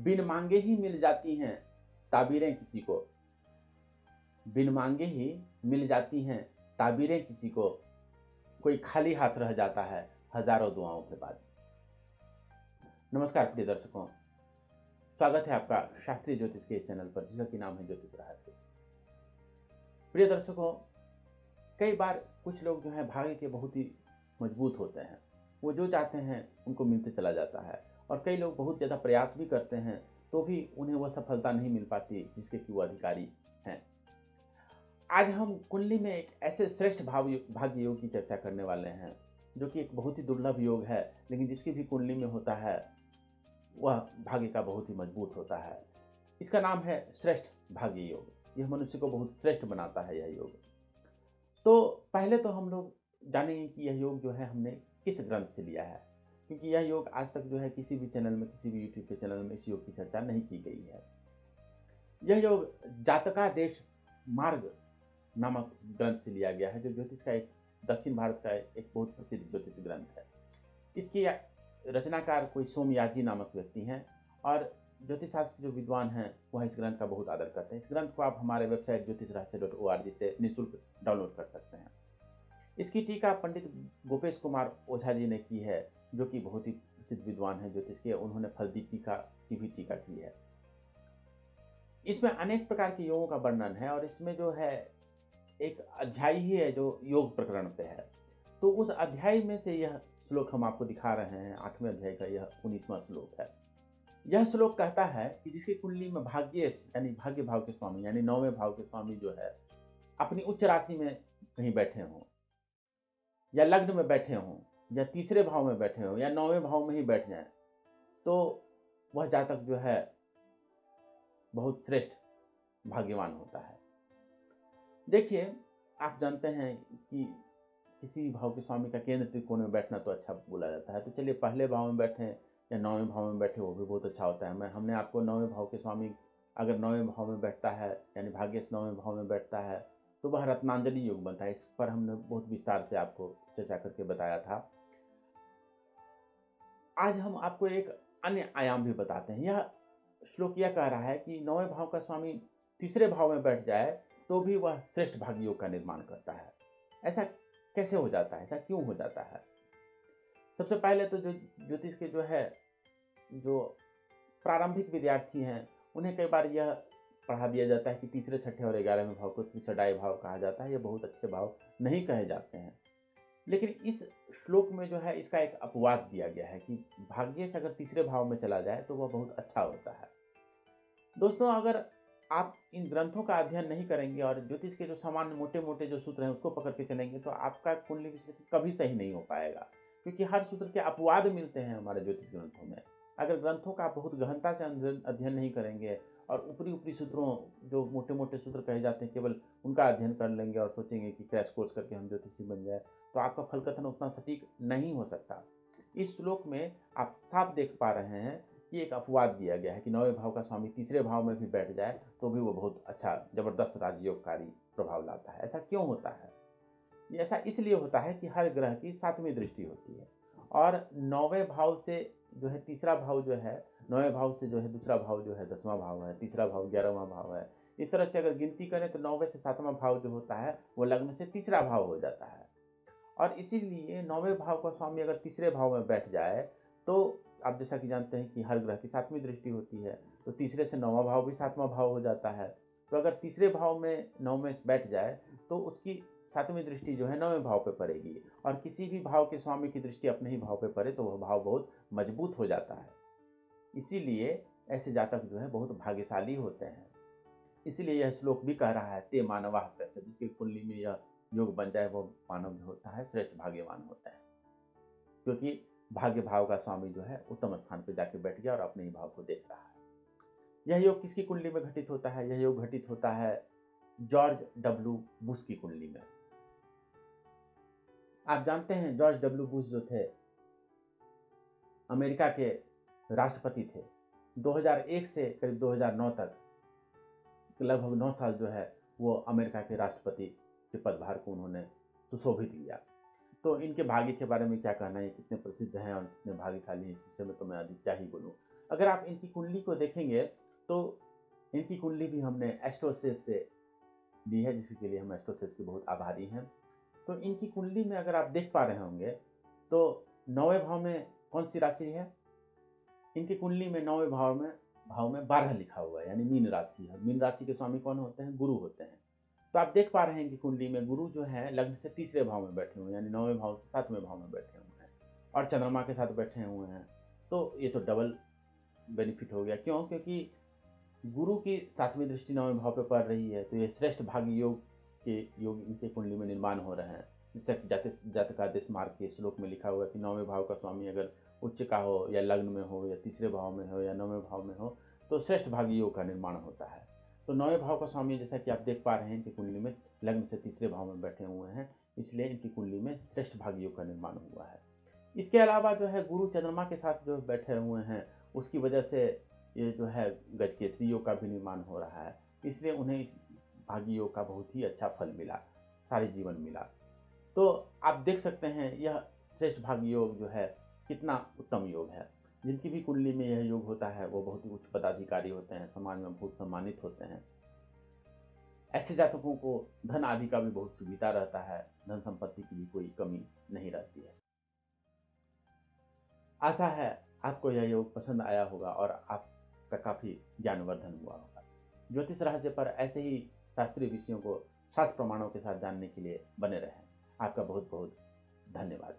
बिन मांगे ही मिल जाती हैं ताबीरें किसी को, बिन मांगे ही मिल जाती हैं ताबीरें किसी को, कोई खाली हाथ रह जाता है हजारों दुआओं के बाद। नमस्कार प्रिय दर्शकों, स्वागत है आपका शास्त्रीय ज्योतिष के इस चैनल पर जिसका कि नाम है ज्योतिष रहस्य। प्रिय दर्शकों, कई बार कुछ लोग जो है भाग्य के बहुत ही मजबूत होते हैं, वो जो चाहते हैं उनको मिलते चला जाता है, और कई लोग बहुत ज़्यादा प्रयास भी करते हैं तो भी उन्हें वह सफलता नहीं मिल पाती जिसके कि वो अधिकारी हैं। आज हम कुंडली में एक ऐसे श्रेष्ठ भाग्य योग की चर्चा करने वाले हैं जो कि एक बहुत ही दुर्लभ योग है, लेकिन जिसकी भी कुंडली में होता है वह भाग्य का बहुत ही मजबूत होता है। इसका नाम है श्रेष्ठ भाग्य योग। यह मनुष्य को बहुत श्रेष्ठ बनाता है यह योग। तो पहले तो हम लोग जानेंगे कि यह योग जो है हमने किस ग्रंथ से लिया है, क्योंकि यह योग आज तक जो है किसी भी चैनल में, किसी भी यूट्यूब के चैनल में इस योग की चर्चा नहीं की गई है। यह योग जातकादेश मार्ग नामक ग्रंथ से लिया गया है, जो ज्योतिष का एक दक्षिण भारत का एक बहुत प्रसिद्ध ज्योतिष ग्रंथ है। इसकी रचनाकार कोई सोमयाजी नामक व्यक्ति हैं, और ज्योतिष शास्त्र जो विद्वान हैं वह इस ग्रंथ का बहुत आदर करते हैं। इस ग्रंथ को आप हमारे वेबसाइट ज्योतिषरहस्य.org से निःशुल्क डाउनलोड कर सकते हैं। इसकी टीका पंडित गोपेश कुमार ओझा जी ने की है, जो कि बहुत ही प्रसिद्ध विद्वान हैं ज्योतिष के। उन्होंने फलदीपिका की भी टीका की है। इसमें अनेक प्रकार के योगों का वर्णन है, और इसमें जो है एक अध्याय ही है जो योग प्रकरण पे है। तो उस अध्याय में से यह श्लोक हम आपको दिखा रहे हैं। 8वें अध्याय का यह 19वां श्लोक है। यह श्लोक कहता है कि जिसकी कुंडली में भाग्येश यानी भाग्य भाव के स्वामी यानी 9वें भाव के स्वामी जो है अपनी उच्च राशि में कहीं बैठे हों, या लग्न में बैठे हों, या तीसरे भाव में बैठे हों, या 9वें भाव में ही बैठ जाएं, तो वह जातक जो है बहुत श्रेष्ठ भाग्यवान होता है। देखिए, आप जानते हैं कि किसी भाव के स्वामी का केंद्र त्रिकोण में बैठना तो अच्छा बोला जाता है। तो चलिए, पहले भाव में बैठे या 9वें भाव में बैठे, वो भी बहुत अच्छा होता है। हमने आपको 9वें भाव के स्वामी अगर 9वें भाव में बैठता है यानी भाग्येश 9वें भाव में बैठता है तो वह रत्नांजलि योग बनता है। इस पर हमने बहुत विस्तार से आपको चर्चा करके बताया था। आज हम आपको एक अन्य आयाम भी बताते हैं। यह श्लोक यह कह रहा है कि 9वें भाव का स्वामी तीसरे भाव में बैठ जाए तो भी वह श्रेष्ठ भाग्य योग का निर्माण करता है। ऐसा कैसे हो जाता है, ऐसा क्यों हो जाता है? सबसे पहले तो जो ज्योतिष के जो प्रारंभिक विद्यार्थी हैं उन्हें कई बार यह पढ़ा दिया जाता है कि तीसरे, छठे और 11वें भाव को त्रिछटाई भाव कहा जाता है। ये बहुत अच्छे भाव नहीं कहे जाते हैं। लेकिन इस श्लोक में जो है इसका एक अपवाद दिया गया है कि भाग्येश अगर तीसरे भाव में चला जाए तो वह बहुत अच्छा होता है। दोस्तों, अगर आप इन ग्रंथों का अध्ययन नहीं करेंगे और ज्योतिष के जो सामान्य मोटे मोटे जो सूत्र हैं उसको पकड़ के चलेंगे तो आपका कुंडली विश्लेषण कभी सही नहीं हो पाएगा, क्योंकि हर सूत्र के अपवाद मिलते हैं हमारे ज्योतिष ग्रंथों में। अगर ग्रंथों का बहुत गहनता से अध्ययन नहीं करेंगे और ऊपरी सूत्रों, जो मोटे मोटे सूत्र कहे जाते हैं, केवल उनका अध्ययन कर लेंगे और सोचेंगे कि क्रैश कोर्स करके हम ज्योतिषी बन जाए, तो आपका फल कथन उतना सटीक नहीं हो सकता। इस श्लोक में आप साफ देख पा रहे हैं कि एक अपवाद दिया गया है कि 9वें भाव का स्वामी तीसरे भाव में भी बैठ जाए तो भी वो बहुत अच्छा जबरदस्त राजयोगकारी प्रभाव लाता है। ऐसा क्यों होता है? ये ऐसा इसलिए होता है कि हर ग्रह की 7वीं दृष्टि होती है, और 9वें भाव से जो है तीसरा भाव जो है, 9वें भाव से जो है दूसरा भाव जो है 10वां भाव है, तीसरा भाव 11वां भाव है। इस तरह से अगर गिनती करें तो 9वें से 7वां भाव जो होता है वो लग्न से तीसरा भाव हो जाता है। और इसीलिए 9वें भाव का स्वामी अगर तीसरे भाव में बैठ जाए तो आप जैसा कि जानते हैं कि हर ग्रह की 7वीं दृष्टि होती है, तो तीसरे से 9वां भाव भी 7वां भाव हो जाता है। तो अगर तीसरे भाव में 9 में बैठ जाए तो उसकी 7वीं दृष्टि जो है 9वें भाव पे पड़ेगी, और किसी भी भाव के स्वामी की दृष्टि अपने ही भाव पे पड़े तो वह भाव बहुत मजबूत हो जाता है। इसीलिए ऐसे जातक जो है बहुत भाग्यशाली होते हैं। इसीलिए यह श्लोक भी कह रहा है ते मानवाः श्रेष्ठ, जिसकी कुंडली में यह योग बन जाए वो मानव जो होता है श्रेष्ठ भाग्यवान होता है, क्योंकि भाग्य भाव का स्वामी जो है उत्तम स्थान पर जाके बैठ गया और अपने ही भाव को देख रहा है। यह योग किसकी कुंडली में घटित होता है? यह योग घटित होता है जॉर्ज डब्ल्यू बुश की कुंडली में। आप जानते हैं जॉर्ज डब्ल्यू बुश जो थे अमेरिका के राष्ट्रपति थे। 2001 से करीब 2009 तक लगभग 9 साल जो है वो अमेरिका के राष्ट्रपति के पदभार को उन्होंने सुशोभित किया। तो इनके भाग्य के बारे में क्या कहना है, कितने प्रसिद्ध हैं और कितने भाग्यशाली हैं, इस विषय में तो मैं अधिक क्या ही बोलूँ। अगर आप इनकी कुंडली को देखेंगे तो इनकी कुंडली भी हमने एस्ट्रोसेस से दी है, जिसके लिए हम एस्ट्रोसेस के बहुत आभारी हैं। तो इनकी कुंडली में अगर आप देख पा रहे होंगे तो 9वें भाव में कौन सी राशि है? इनकी कुंडली में 9वें भाव में 12 लिखा हुआ है, यानी मीन राशि है। मीन राशि के स्वामी कौन होते हैं? गुरु होते हैं। तो आप देख पा रहे हैं कि कुंडली में गुरु जो है लग्न से तीसरे भाव में बैठे हुए हैं, यानी 9वें भाव से 7वें भाव में बैठे हुए हैं और चंद्रमा के साथ बैठे हुए हैं। तो ये तो डबल बेनिफिट हो गया। क्यों? क्योंकि गुरु की 7वीं दृष्टि 9वें भाव पे पड़ रही है, तो ये श्रेष्ठ भाग्य योग के योग इनके कुंडली में निर्माण हो रहे हैं। जैसे जातकादेश मार्ग के श्लोक में लिखा हुआ है कि 9वें भाव का स्वामी अगर उच्च का हो या लग्न में हो या तीसरे भाव में हो या 9वें भाव में हो तो श्रेष्ठ भाग्य योग का निर्माण होता है। तो 9वें भाव का स्वामी, जैसा कि आप देख पा रहे हैं कि कुंडली में लग्न से तीसरे भाव में बैठे हुए हैं, इसलिए इनकी कुंडली में श्रेष्ठ भाग्य योग का निर्माण हुआ है। इसके अलावा जो है गुरु चंद्रमा के साथ जो बैठे हुए हैं, उसकी वजह से ये जो है गजकेसरी योग का भी निर्माण हो रहा है, इसलिए उन्हें इस भाग्य योग का बहुत ही अच्छा फल मिला, सारे जीवन मिला। तो आप देख सकते हैं यह श्रेष्ठ भाग्य योग जो है कितना उत्तम योग है। जिनकी भी कुंडली में यह योग होता है वो बहुत ही उच्च पदाधिकारी होते हैं, समाज में बहुत सम्मानित होते हैं। ऐसे जातकों को धन आदि का भी बहुत सुविधा रहता है, धन संपत्ति की भी कोई कमी नहीं रहती है। आशा है आपको यह योग पसंद आया होगा और आपका काफ़ी ज्ञानवर्धन हुआ होगा। ज्योतिष रहस्य पर ऐसे ही शास्त्रीय विषयों को शास्त्र प्रमाणों के साथ जानने के लिए बने रहें। आपका बहुत बहुत धन्यवाद।